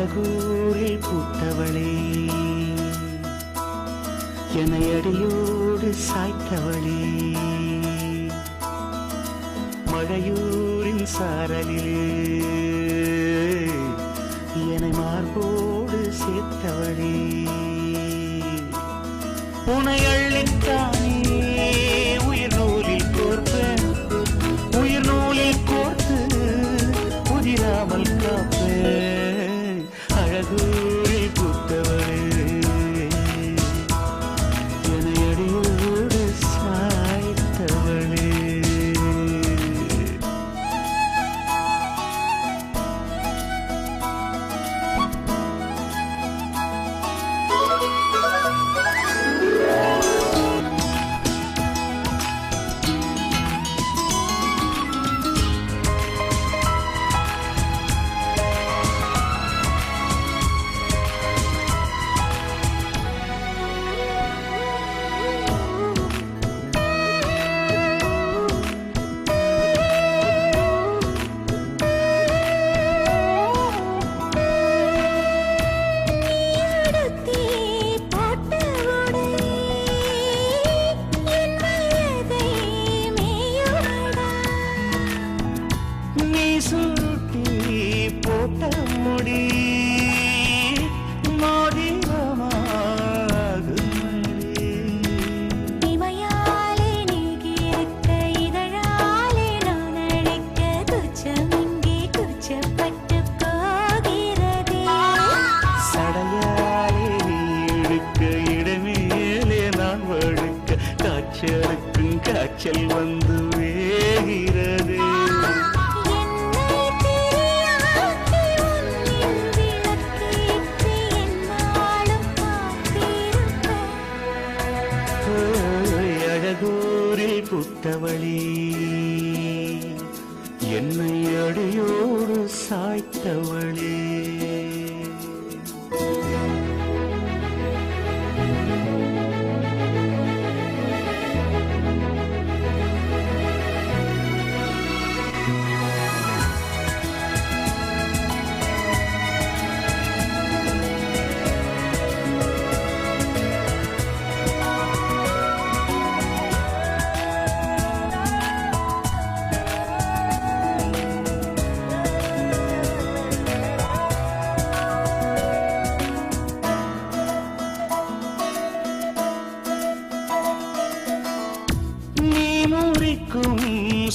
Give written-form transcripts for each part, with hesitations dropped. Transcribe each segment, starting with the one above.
அழகூரில் பூத்தவளே, என்னை அடியோடு சாய்த்தவளே, மழையூரின் சாரலிலே என்னை மார்போடு சேர்த்தவளே, உனை அள்ளித்தானே உயிர் நூலில் கோர்ப்பேன், உயிர் நூலில் கோர்த்து உதிராமல் காப்பேன். அழகூரில் பூத்தவளே, என்னை அடியோடு சாய்த்தவளே. காய்ச்சல் வந்து வேகிறது, அழகூரில் பூத்தவளே, என்னை அடியோடு சாய்த்தவளே.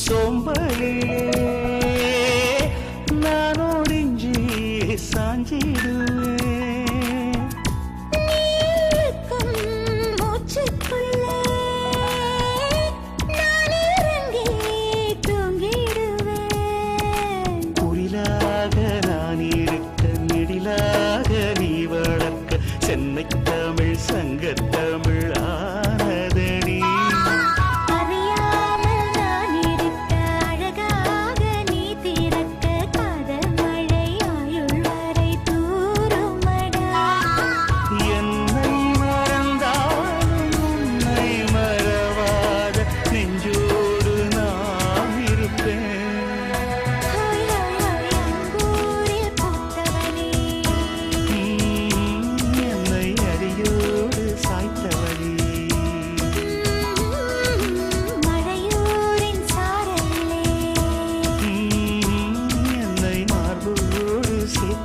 சோம்பலிலே நான் ஒடிஞ்சி சாஞ்சிடுவேன், மூச்சுக்குள்ளே நான் இறங்கி தூங்கிடுவேன். குரிலாக நான் இருக்க, நெடிலாக நீ வளர்க்க, சென்னை தமிழ் சங்கத்தமிழ் ஆனதடி. Sit